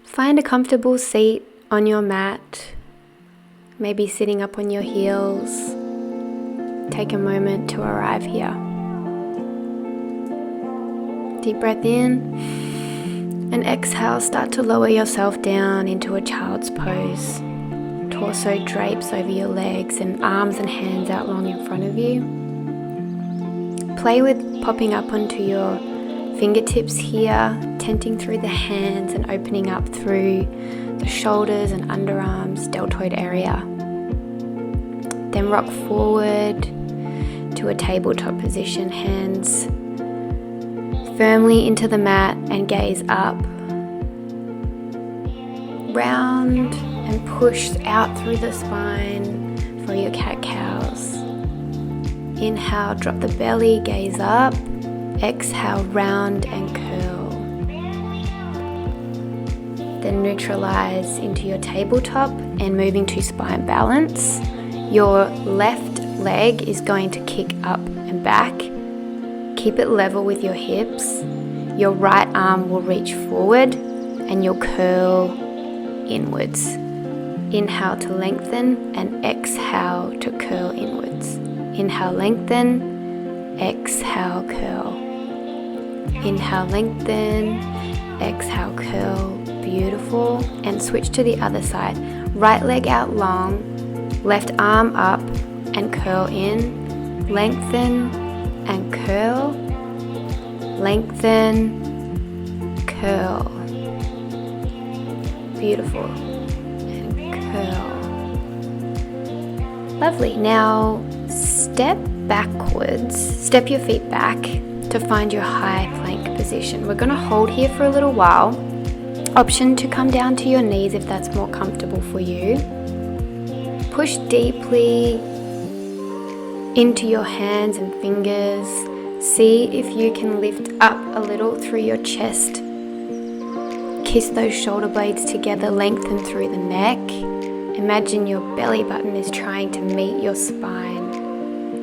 Find a comfortable seat on your mat, maybe sitting up on your heels. Take a moment to arrive here. Deep breath in and exhale. Start to lower yourself down into a child's pose. Torso drapes over your legs and arms and hands out long in front of you. Play with popping up onto your fingertips here, tenting through the hands and opening up through the shoulders and underarms, deltoid area. Then rock forward to a tabletop position, hands firmly into the mat and gaze up. Round and push out through the spine for your cat-cows. Inhale, drop the belly, gaze up. Exhale, round and curl. Then neutralize into your tabletop and moving to spine balance. Your left leg is going to kick up and back. Keep it level with your hips. Your right arm will reach forward and you'll curl inwards. Inhale to lengthen and exhale to curl inwards. Inhale, lengthen, exhale, curl. Inhale, lengthen, exhale, curl. Beautiful. And switch to the other side. Right leg out long, left arm up and curl in. Lengthen and curl. Lengthen, curl. Beautiful. And curl. Lovely. Now step backwards. Step your feet back to find your high plank position. We're going to hold here for a little while. Option to come down to your knees if that's more comfortable for you. Push deeply into your hands and fingers. See if you can lift up a little through your chest. Kiss those shoulder blades together, lengthen through the neck. Imagine your belly button is trying to meet your spine.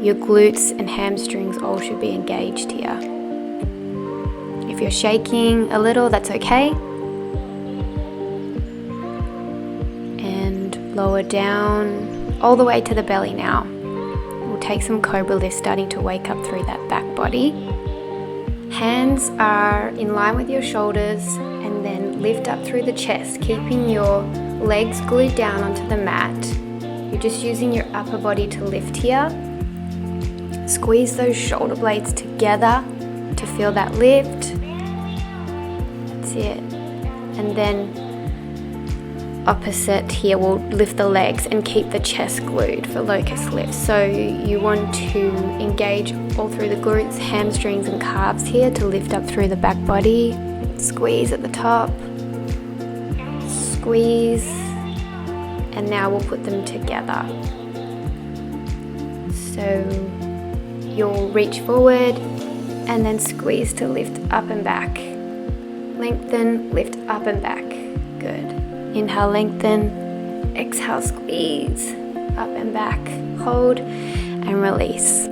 Your glutes and hamstrings all should be engaged here. If you're shaking a little, that's okay. And lower down all the way to the belly now. We'll take some cobra lift, starting to wake up through that back body. Hands are in line with your shoulders and then lift up through the chest, keeping your legs glued down onto the mat. You're just using your upper body to lift here. Squeeze those shoulder blades together to feel that lift. That's it. And then opposite here, we'll lift the legs and keep the chest glued for locust lift. So you want to engage all through the glutes, hamstrings and calves here to lift up through the back body. Squeeze at the top. Squeeze. And now we'll put them together. So you'll reach forward and then squeeze to lift up and back. Lengthen, lift up and back. Good. Inhale, lengthen. Exhale, squeeze. Up and back. Hold and release.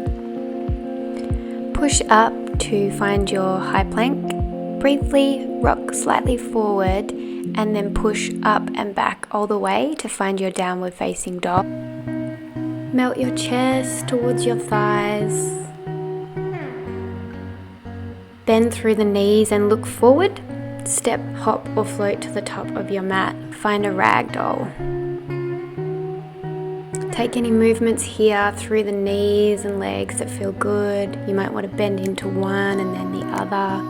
Push up to find your high plank. Briefly rock slightly forward and then push up and back all the way to find your downward facing dog. Melt your chest towards your thighs. Bend through the knees and look forward. Step, hop or float to the top of your mat. Find a ragdoll. Take any movements here through the knees and legs that feel good. You might want to bend into one and then the other.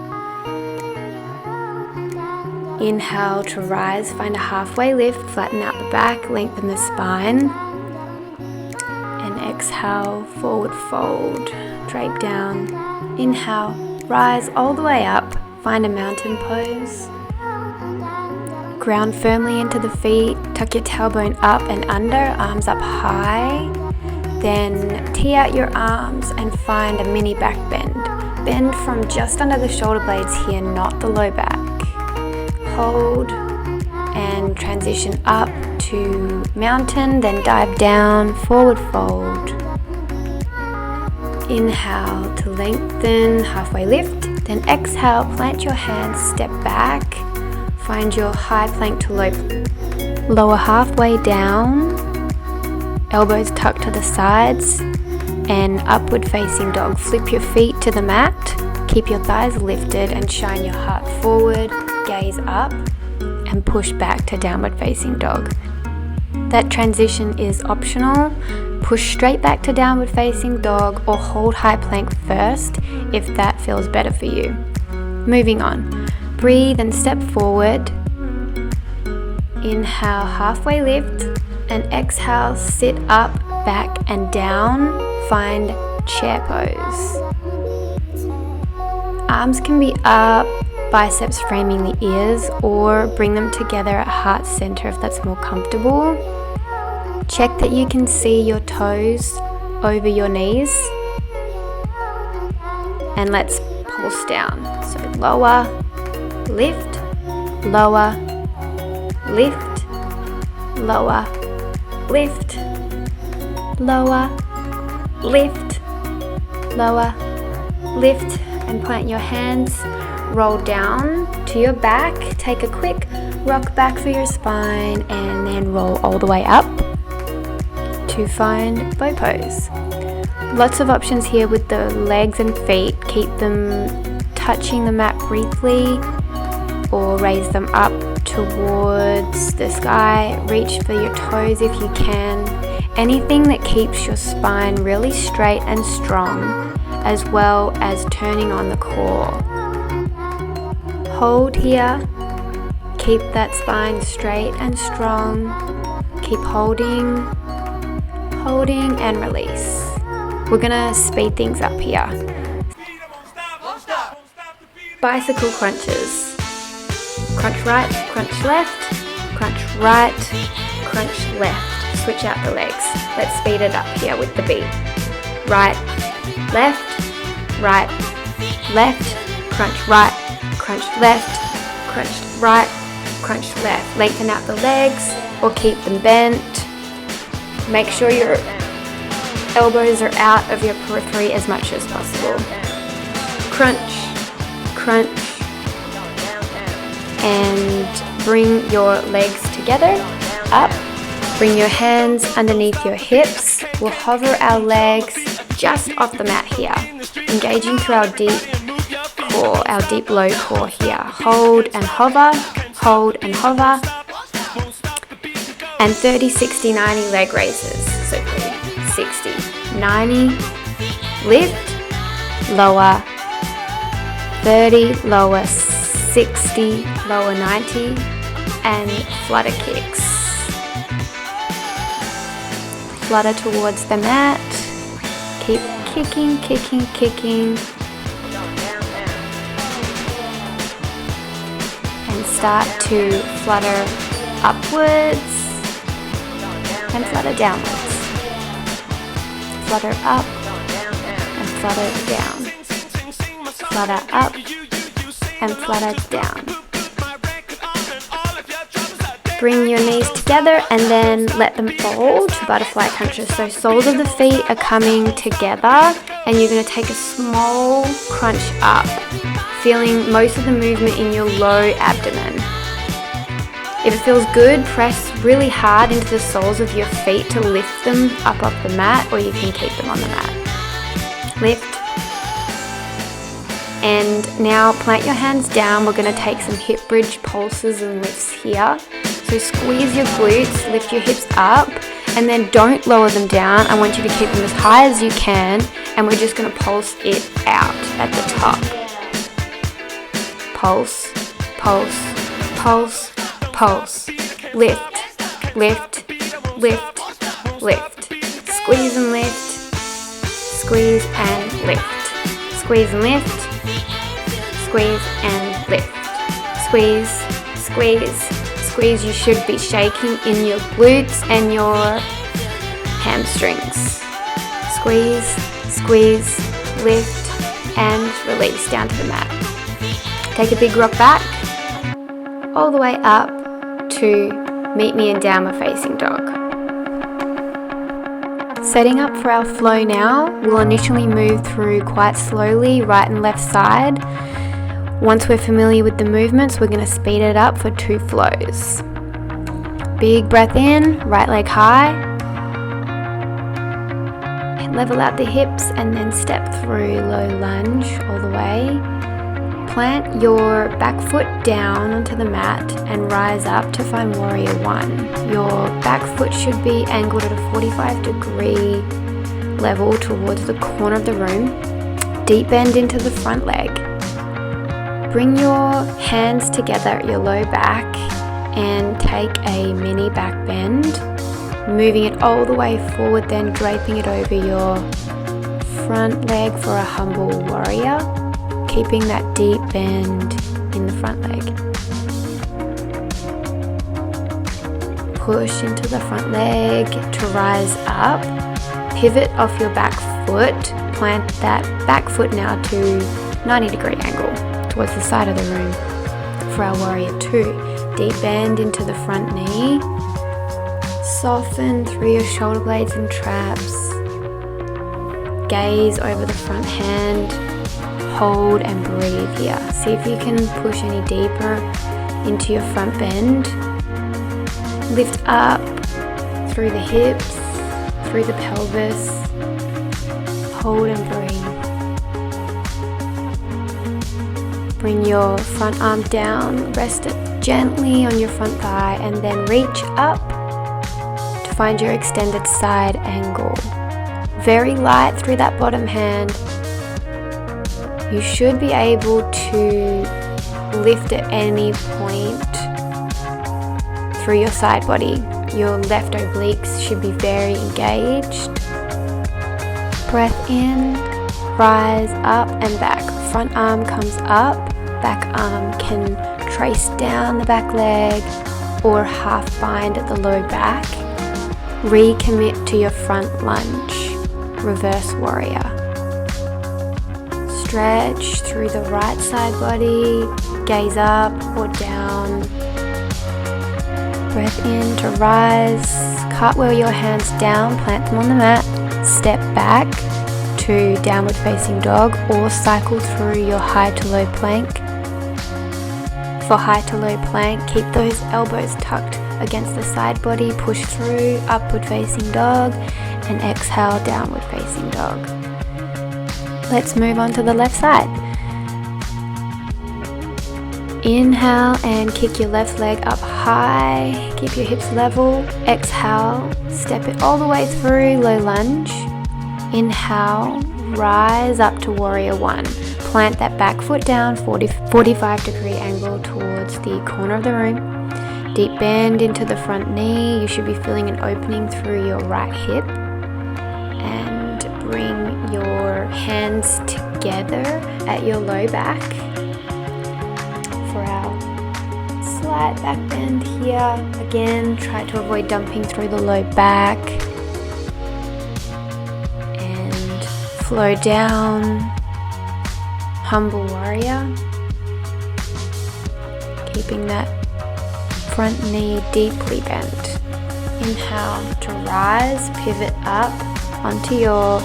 Inhale to rise. Find a halfway lift. Flatten out the back. Lengthen the spine. Exhale, forward fold, drape down. Inhale, rise all the way up. Find a mountain pose. Ground firmly into the feet. Tuck your tailbone up and under, arms up high. Then tee out your arms and find a mini back bend. Bend from just under the shoulder blades here, not the low back. Hold and transition up to mountain, then dive down, forward fold. Inhale to lengthen, halfway lift, then exhale, plant your hands, step back, find your high plank to lower halfway down, elbows tucked to the sides, and upward facing dog. Flip your feet to the mat, keep your thighs lifted and shine your heart forward, gaze up, and push back to downward facing dog. That transition is optional. Push straight back to downward facing dog or hold high plank first if that feels better for you. Moving on. Breathe and step forward. Inhale, halfway lift, and exhale, sit up, back and down. Find chair pose. Arms can be up, biceps framing the ears, or bring them together at heart center if that's more comfortable. Check that you can see your toes over your knees. And let's pulse down. So lower, lift, lower, lift, lower, lift, lower, lift, lower, lift, and plant your hands, roll down to your back, take a quick rock back for your spine, and then roll all the way up to find bow pose. Lots of options here with the legs and feet. Keep them touching the mat briefly or raise them up towards the sky. Reach for your toes if you can. Anything that keeps your spine really straight and strong, as well as turning on the core. Hold here. Keep that spine straight and strong. Keep holding and release. We're gonna speed things up here. Bicycle crunches. Crunch right, crunch left, crunch right, crunch left. Switch out the legs. Let's speed it up here with the beat. Right, left, crunch right, crunch left, crunch right, crunch left. Lengthen out the legs or keep them bent. Make sure your elbows are out of your periphery as much as possible. Crunch, crunch, and bring your legs together, up. Bring your hands underneath your hips. We'll hover our legs just off the mat here, engaging through our deep core, our deep low core here. Hold and hover, and 30, 60, 90 leg raises. So 60, 90, lift, lower, 30, lower, 60, lower 90, and flutter kicks. Flutter towards the mat. Keep kicking, kicking, kicking. And start to flutter upwards and flutter downwards. Flutter up and flutter down. Flutter up and flutter down. Bring your knees together and then let them fold to butterfly crunches. So soles of the feet are coming together and you're going to take a small crunch up, feeling most of the movement in your low abdomen. If it feels good, press really hard into the soles of your feet to lift them up off the mat, or you can keep them on the mat. Lift. And now plant your hands down. We're going to take some hip bridge pulses and lifts here. So squeeze your glutes, lift your hips up, and then don't lower them down. I want you to keep them as high as you can, and we're just going to pulse it out at the top. Pulse, pulse, pulse, pulse. Lift, lift, lift, lift. Squeeze and lift, squeeze and lift. Squeeze and lift, squeeze and lift. Squeeze, squeeze, squeeze. You should be shaking in your glutes and your hamstrings. Squeeze, squeeze, lift, and release down to the mat. Take a big rock back, all the way up to meet me in downward facing dog. Setting up for our flow now, we'll initially move through quite slowly, right and left side. Once we're familiar with the movements, we're going to speed it up for 2 flows. Big breath in, right leg high. Level out the hips and then step through low lunge all the way. Plant your back foot down onto the mat and rise up to find warrior 1. Your back foot should be angled at a 45-degree level towards the corner of the room. Deep bend into the front leg. Bring your hands together at your low back and take a mini back bend, moving it all the way forward, then draping it over your front leg for a humble warrior, keeping that deep bend in the front leg. Push into the front leg to rise up. Pivot off your back foot. Plant that back foot now to 90-degree angle towards the side of the room for our warrior 2. Deep bend into the front knee. Soften through your shoulder blades and traps. Gaze over the front hand. Hold and breathe here. See if you can push any deeper into your front bend. Lift up through the hips, through the pelvis. Hold and breathe. Bring your front arm down, rest it gently on your front thigh, and then reach up to find your extended side angle. Very light through that bottom hand. You should be able to lift at any point through your side body. Your left obliques should be very engaged. Breath in, rise up and back. Front arm comes up, back arm can trace down the back leg or half bind at the low back. Recommit to your front lunge, reverse warrior. Stretch through the right side body, gaze up or down. Breath in to rise, cartwheel your hands down, plant them on the mat, step back to downward facing dog or cycle through your high to low plank. For high to low plank, keep those elbows tucked against the side body, push through upward facing dog and exhale downward facing dog. Let's move on to the left side. Inhale and kick your left leg up high, keep your hips level. Exhale, step it all the way through low lunge. Inhale, rise up to warrior 1. Plant that back foot down, 45-degree angle towards the corner of the room. Deep bend into the front knee. You should be feeling an opening through your right hip. And bring your hands together at your low back for our slight back bend here. Again, try to avoid dumping through the low back. And flow down. Humble warrior, keeping that front knee deeply bent. Inhale to rise, pivot up onto your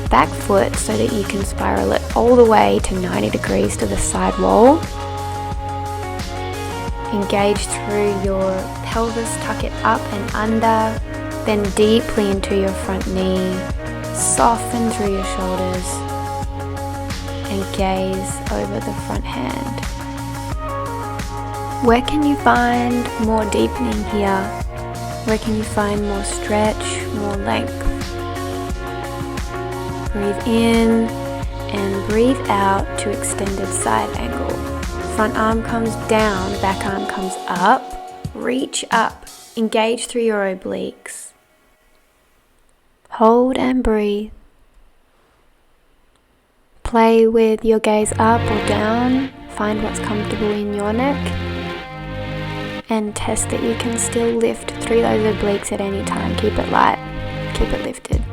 back foot so that you can spiral it all the way to 90 degrees to the side wall. Engage through your pelvis, tuck it up and under, bend deeply into your front knee, soften through your shoulders. And gaze over the front hand. Where can you find more deepening here? Where can you find more stretch, more length? Breathe in and breathe out to extended side angle. Front arm comes down, back arm comes up. Reach up, engage through your obliques. Hold and breathe. Play with your gaze up or down, find what's comfortable in your neck, and test that you can still lift through those obliques at any time. Keep it light, keep it lifted.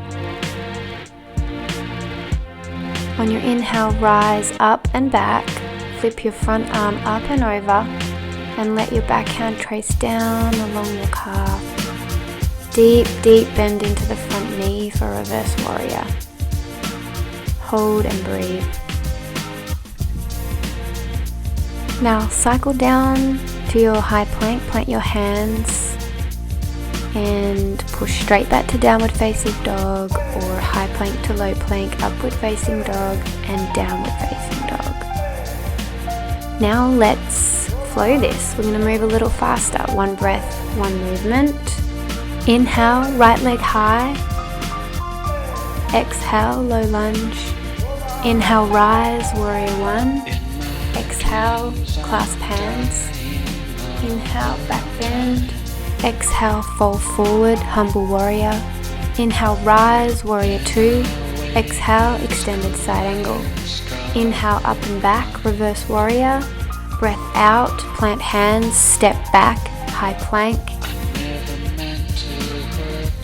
On your inhale, rise up and back, flip your front arm up and over, and let your backhand trace down along your calf. Deep, deep bend into the front knee for reverse warrior. Hold and breathe. Now cycle down to your high plank, plant your hands and push straight back to downward facing dog, or high plank to low plank, upward facing dog and downward facing dog. Now let's flow this. We're going to move a little faster. One breath, one movement. Inhale, right leg high. Exhale, low lunge. Inhale, rise, warrior one. Exhale, clasp hands. Inhale, back bend. Exhale, fold forward, humble warrior. Inhale, rise, warrior two. Exhale, extended side angle. Inhale, up and back, reverse warrior. Breath out, plant hands, step back, high plank.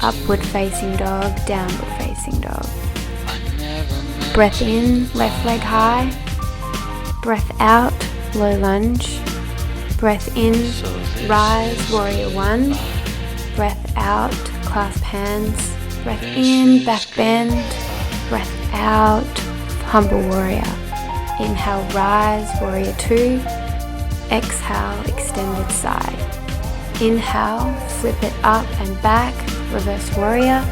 Upward facing dog, downward facing dog. Breath in, left leg high. Breath out, low lunge. Breath in, rise, warrior one. Breath out, clasp hands. Breath in, back bend. Breath out, humble warrior. Inhale, rise, warrior two. Exhale, extended side. Inhale, flip it up and back, reverse warrior.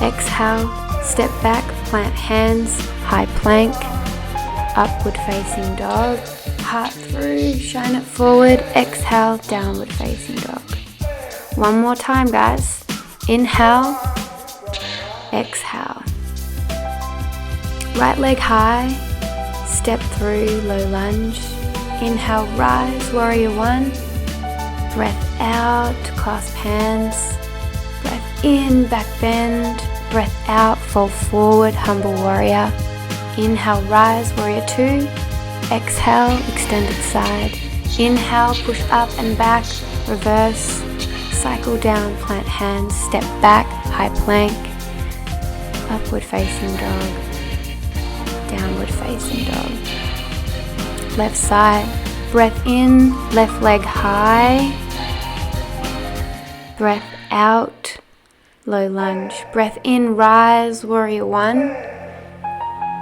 Exhale, step back, plant hands, high plank, upward facing dog, heart through, shine it forward. Exhale, downward facing dog. One more time, guys. Inhale, exhale. Right leg high, step through, low lunge. Inhale, rise, warrior one. Breath out, clasp hands. Breath in, back bend. Breath out, fold forward, humble warrior. Inhale, rise, warrior two. Exhale, extended side. Inhale, push up and back, reverse. Cycle down, plant hands, step back, high plank. Upward facing dog. Downward facing dog. Left side. Breath in, left leg high. Breath out, low lunge. Breath in, rise, warrior one.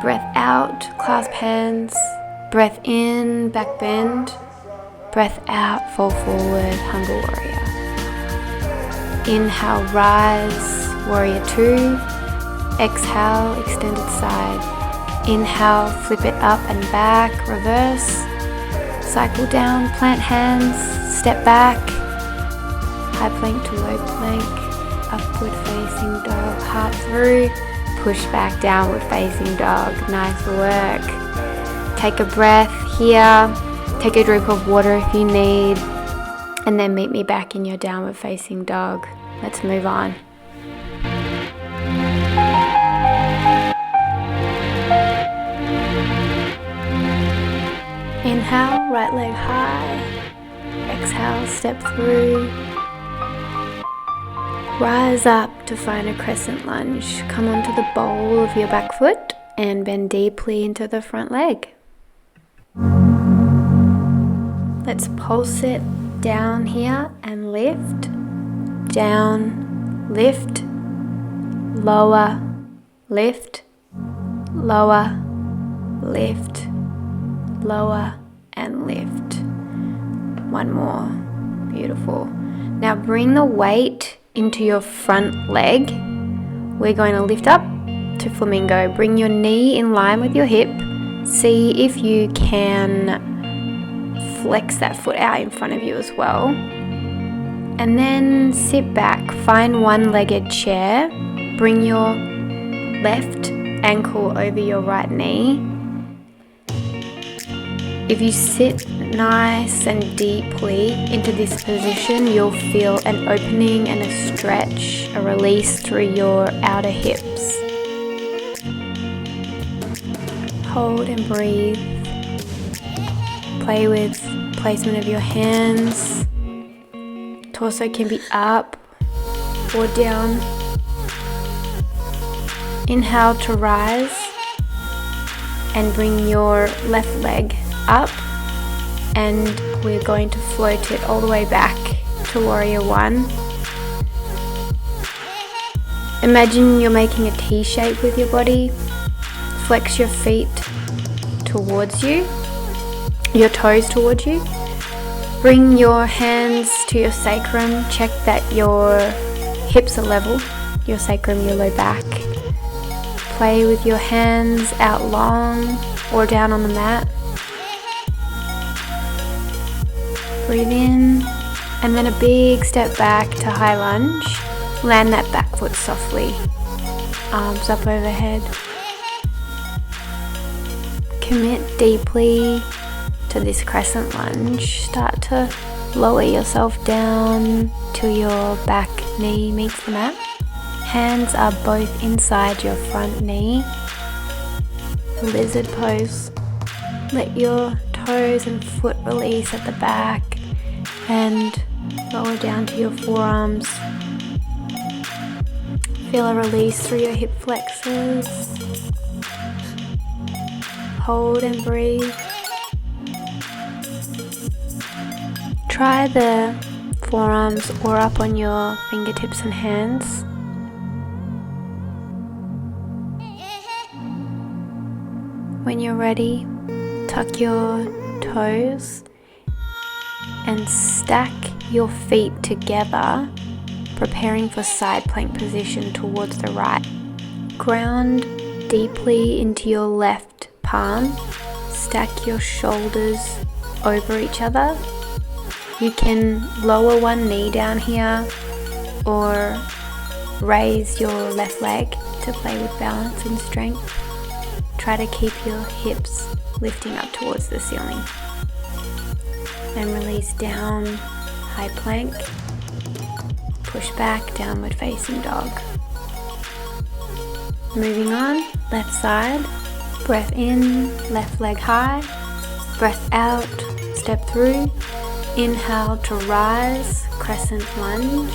Breath out, clasp hands. Breath in, back bend. Breath out, fold forward, humble warrior. Inhale, rise, warrior two. Exhale, extended side. Inhale, flip it up and back, reverse. Cycle down, plant hands, step back. High plank to low plank, upward facing dog, heart through, push back, downward facing dog. Nice work. Take a breath here, take a drink of water if you need, and then meet me back in your downward facing dog. Let's move on. Inhale, right leg high. Exhale, step through. Rise up to find a crescent lunge. Come onto the ball of your back foot and bend deeply into the front leg. Let's pulse it down here and lift. Down, lift, lower, lift, lower, lift, lower, and lift. One more. Beautiful. Now bring the weight into your front leg. We're going to lift up to flamingo. Bring your knee in line with your hip. See if you can flex that foot out in front of you as well. And then sit back. Find one-legged chair. Bring your left ankle over your right knee. If you sit nice and deeply into this position, you'll feel an opening and a stretch, a release through your outer hips. Hold and breathe. Play with placement of your hands. Torso can be up or down. Inhale to rise and bring your left leg up, and we're going to float it all the way back to warrior one. Imagine you're making a T shape with your body. Flex your feet towards you your toes towards you. Bring your hands to your sacrum. Check that your hips are level, your sacrum, your low back. Play with your hands out long or down on the mat. Breathe in, and then a big step back to high lunge. Land that back foot softly. Arms up overhead. Commit deeply to this crescent lunge. Start to lower yourself down till your back knee meets the mat. Hands are both inside your front knee. Lizard pose. Let your toes and foot release at the back and lower down to your forearms. Feel a release through your hip flexors. Hold and breathe. Try the forearms or up on your fingertips and hands. When you're ready, tuck your toes and stack your feet together, preparing for side plank position towards the right. Ground deeply into your left palm. Stack your shoulders over each other. You can lower one knee down here or raise your left leg to play with balance and strength. Try to keep your hips lifting up towards the ceiling. And release down, high plank. Push back, downward facing dog. Moving on, left side. Breath in, left leg high. Breath out, step through. Inhale to rise, crescent lunge.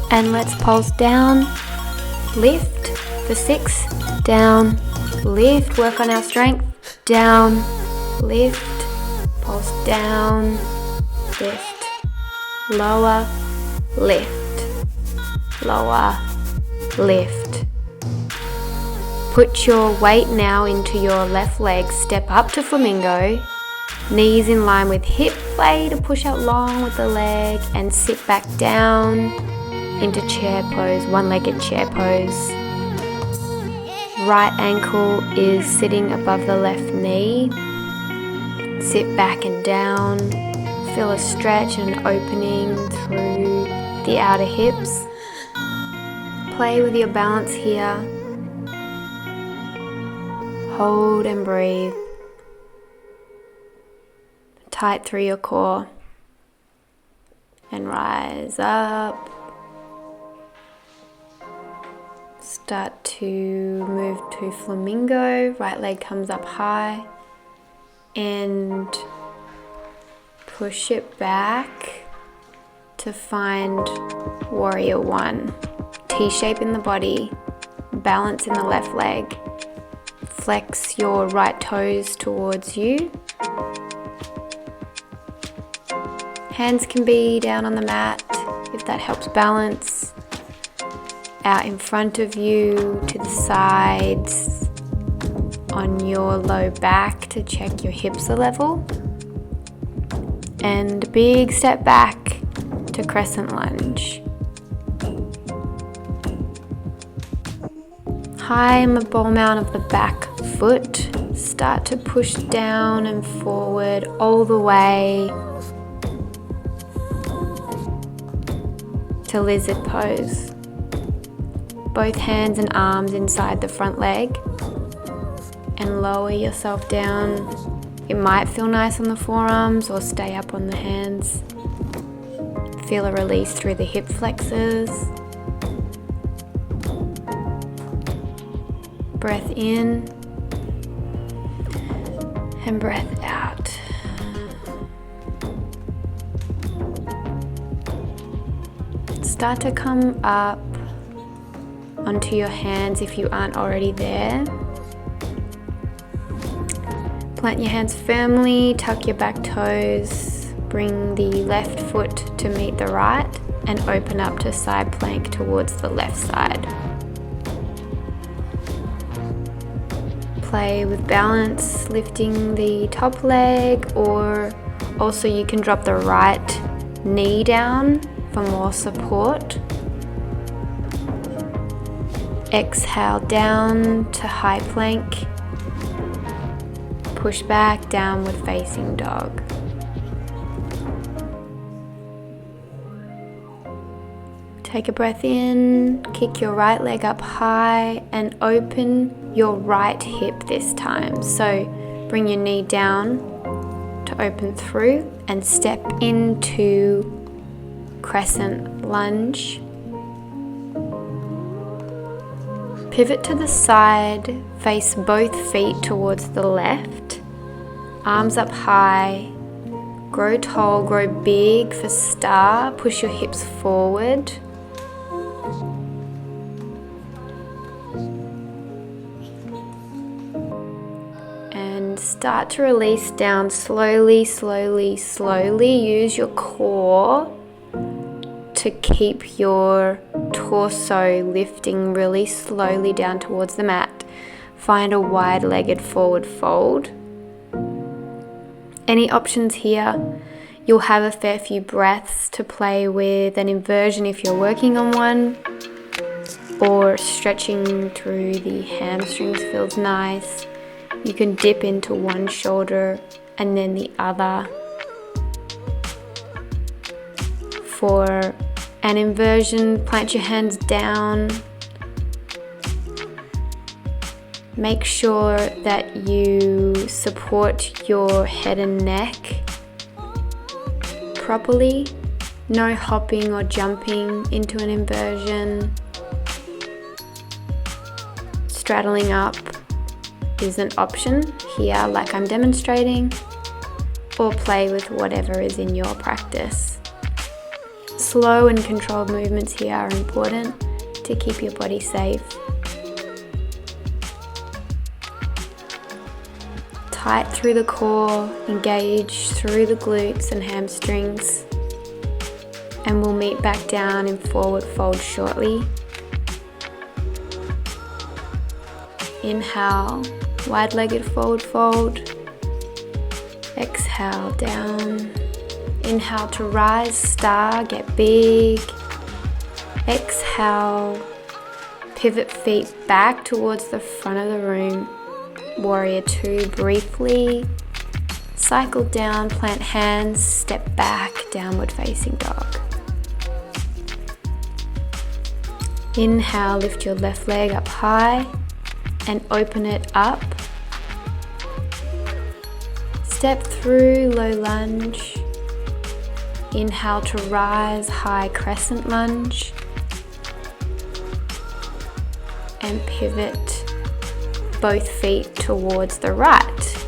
And let's pulse down, lift for 6, down, lift, work on our strength, down, lift, pulse down, lift, lower, lift, lower, lift. Put your weight now into your left leg, step up to flamingo, knees in line with hip, play to push out long with the leg and sit back down into chair pose, one-legged chair pose. Right ankle is sitting above the left knee. Sit back and down. Feel a stretch and an opening through the outer hips. Play with your balance here. Hold and breathe. Tight through your core. And rise up. Start to move to flamingo. Right leg comes up high. And push it back to find warrior one. T-shape in the body. Balance in the left leg. Flex your right toes towards you. Hands can be down on the mat if that helps balance. Out in front of you, to the sides, on your low back to check your hips are level. And a big step back to crescent lunge. High in the ball mount of the back foot, start to push down and forward all the way to lizard pose. Both hands and arms inside the front leg and lower yourself down. It might feel nice on the forearms or stay up on the hands. Feel a release through the hip flexors. Breath in and breath out. Start to come up onto your hands if you aren't already there. Plant your hands firmly, tuck your back toes, bring the left foot to meet the right and open up to side plank towards the left side. play with balance, lifting the top leg, or also you can drop the right knee down for more support. Exhale down to high plank. Push back, downward facing dog. Take a breath in, kick your right leg up high and open your right hip this time. So bring your knee down to open through and step into crescent lunge. Pivot to the side, face both feet towards the left, arms up high, grow tall, grow big for star, push your hips forward. And start to release down slowly, slowly, slowly. Use your core to keep your torso lifting really slowly down towards the mat. Find a wide-legged forward fold. Any options here? You'll have a fair few breaths to play with an inversion if you're working on one, or stretching through the hamstrings feels nice. You can dip into one shoulder and then the other. For an inversion, plant your hands down. Make sure that you support your head and neck properly. No hopping or jumping into an inversion. Straddling up is an option here, like I'm demonstrating, or play with whatever is in your practice. Slow and controlled movements here are important to keep your body safe. Tight through the core, engage through the glutes and hamstrings, and we'll meet back down in forward fold shortly. Inhale, wide-legged forward fold. Exhale, down. Inhale to rise, star, get big. Exhale, pivot feet back towards the front of the room. Warrior two briefly. Cycle down, plant hands, step back, downward facing dog. Inhale, lift your left leg up high and open it up. Step through low lunge. Inhale to rise, high crescent lunge. And pivot both feet towards the right.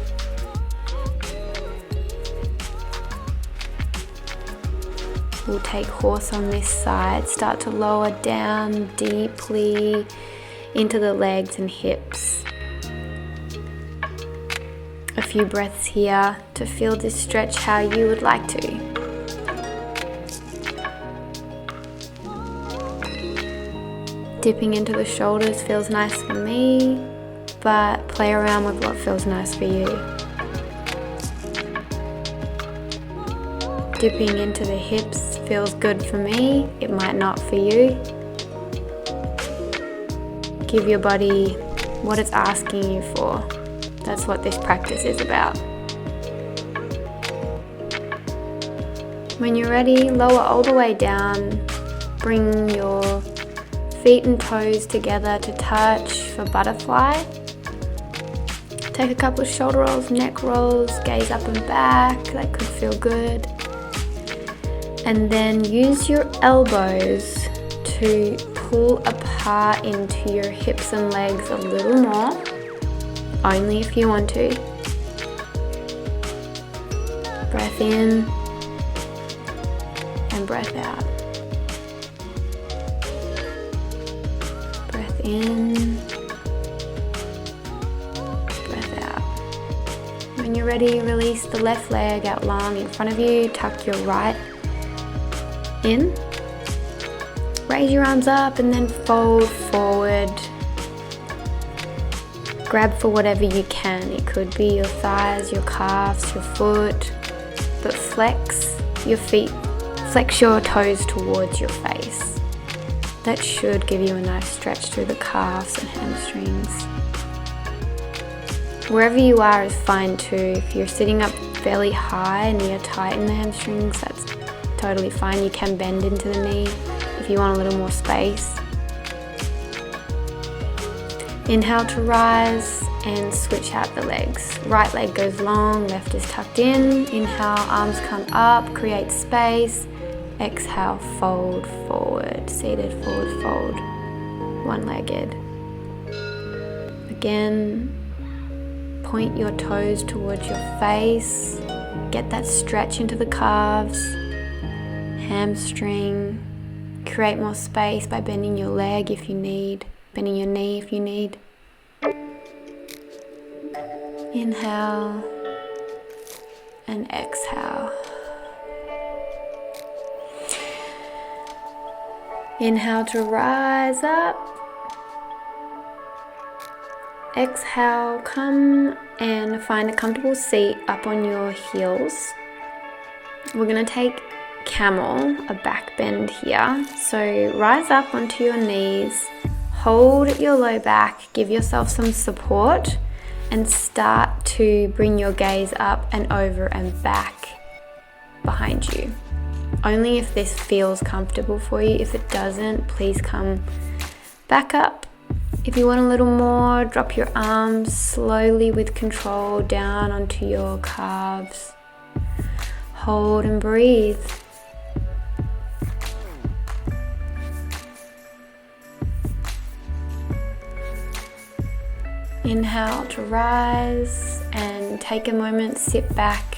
We'll take horse on this side. Start to lower down deeply into the legs and hips. A few breaths here to feel this stretch how you would like to. Dipping into the shoulders feels nice for me, but play around with what feels nice for you. Dipping into the hips feels good for me, it might not for you. Give your body what it's asking you for. That's what this practice is about. When you're ready, lower all the way down. Bring your feet and toes together to touch for butterfly. Take a couple of shoulder rolls, neck rolls, gaze up and back. That could feel good. And then use your elbows to pull apart into your hips and legs a little more, only if you want to. Breath in and breath out. Breath in, breath out. When you're ready, release the left leg out long in front of you. Tuck your right in. Raise your arms up and then fold forward. Grab for whatever you can. It could be your thighs, your calves, your foot, but flex your feet, flex your toes towards your face. That should give you a nice stretch through the calves and hamstrings. Wherever you are is fine too. If you're sitting up fairly high and you're tight in the hamstrings, that's totally fine. You can bend into the knee if you want a little more space. Inhale to rise and switch out the legs. Right leg goes long, left is tucked in. Inhale, arms come up, create space. Exhale, fold forward, seated forward fold, one-legged. Again, point your toes towards your face. Get that stretch into the calves, hamstring. Create more space by bending your leg if you need, bending your knee if you need. Inhale and exhale. Inhale to rise up. Exhale, come and find a comfortable seat up on your heels. We're going to take camel, a back bend here. So rise up onto your knees, hold your low back, give yourself some support, and start to bring your gaze up and over and back behind you. Only if this feels comfortable for you. If it doesn't, please come back up. If you want a little more, drop your arms slowly with control down onto your calves. Hold and breathe. Inhale to rise and take a moment, sit back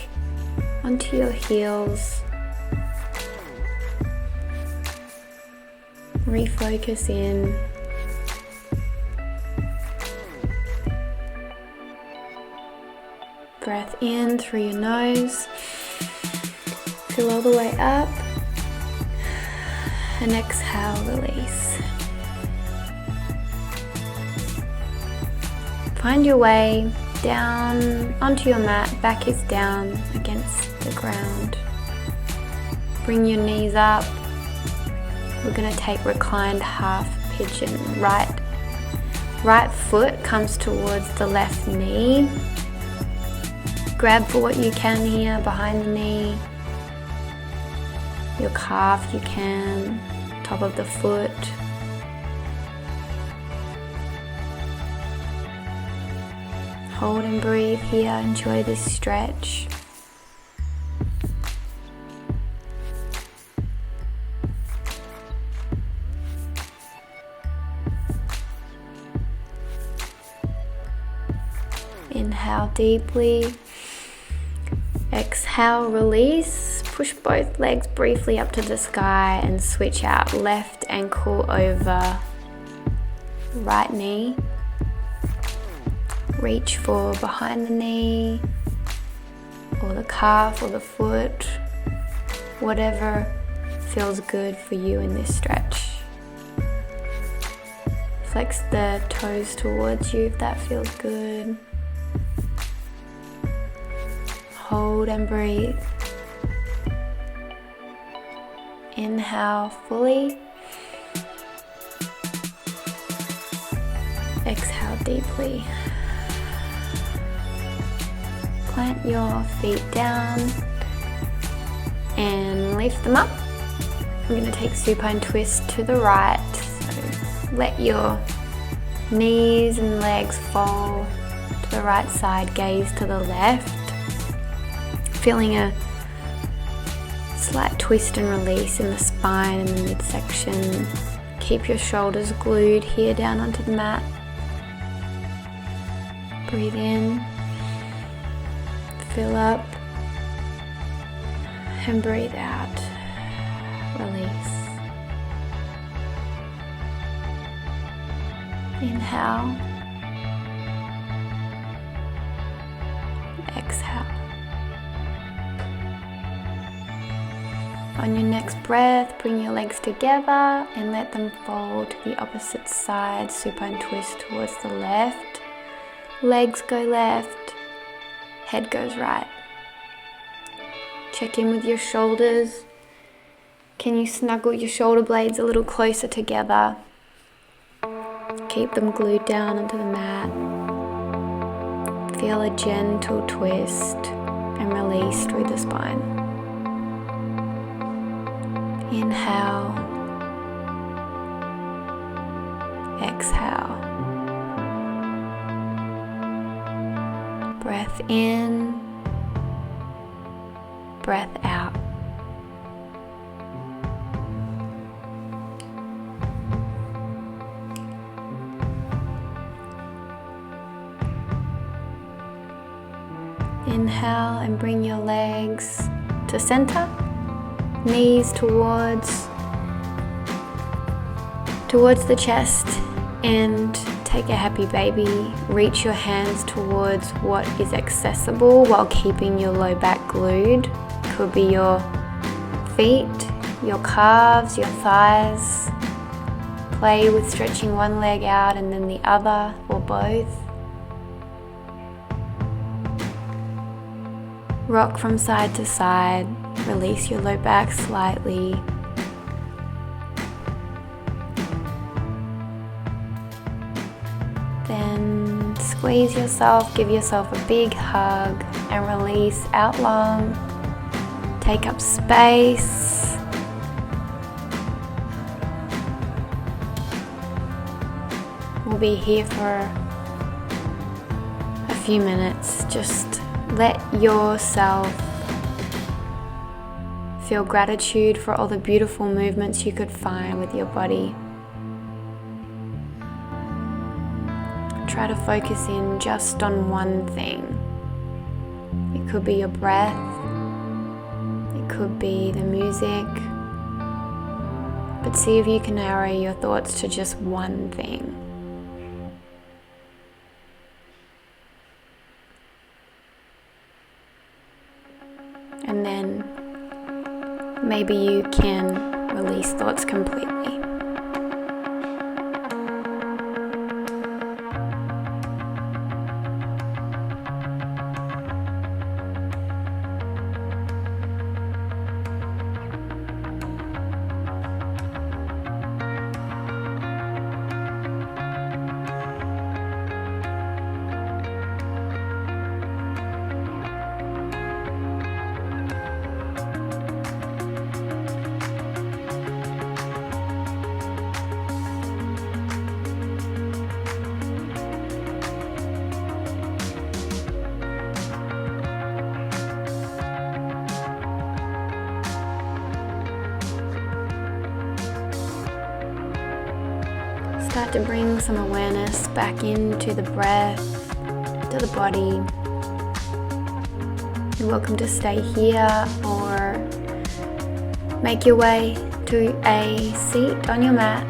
onto your heels. Refocus in. Breath in through your nose. Fill all the way up. And exhale, release. Find your way down onto your mat. Back is down against the ground. Bring your knees up. We're going to take reclined half pigeon. Right foot comes towards the left knee. Grab for what you can here behind the knee. Your calf you can, top of the foot. Hold and breathe here. Enjoy this stretch. Inhale deeply. Exhale, release. Push both legs briefly up to the sky and switch out. Left ankle over right knee. Reach for behind the knee or the calf or the foot, whatever feels good for you in this stretch. Flex the toes towards you if that feels good. Hold and breathe. Inhale fully. Exhale deeply. Plant your feet down and lift them up. We're going to take supine twist to the right. So let your knees and legs fall to the right side, gaze to the left. Feeling a slight twist and release in the spine and the midsection. Keep your shoulders glued here down onto the mat. Breathe in, fill up, and breathe out. Release. Inhale, exhale. On your next breath, bring your legs together and let them fold to the opposite side. Supine twist towards the left. Legs go left, head goes right. Check in with your shoulders. Can you snuggle your shoulder blades a little closer together? Keep them glued down onto the mat. Feel a gentle twist and release through the spine. Inhale. Exhale. Breath in. Breath out. Inhale and bring your legs to center, knees towards the chest, and take a happy baby. Reach your hands towards what is accessible while keeping your low back glued. Could be your feet, your calves, your thighs. Play with stretching one leg out and then the other, or both. Rock from side to side. Release your low back slightly. Then squeeze yourself, give yourself a big hug and release out long. Take up space. We'll be here for a few minutes. Just let yourself feel gratitude for all the beautiful movements you could find with your body. Try to focus in just on one thing. It could be your breath, it could be the music, but see if you can narrow your thoughts to just one thing. And then maybe you can release thoughts completely. Start to bring some awareness back into the breath, to the body. You're welcome to stay here or make your way to a seat on your mat.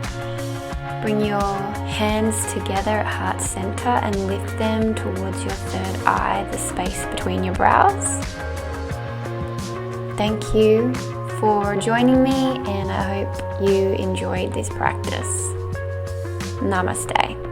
Bring your hands together at heart center and lift them towards your third eye, the space between your brows. Thank you for joining me, and I hope you enjoyed this practice. Namaste.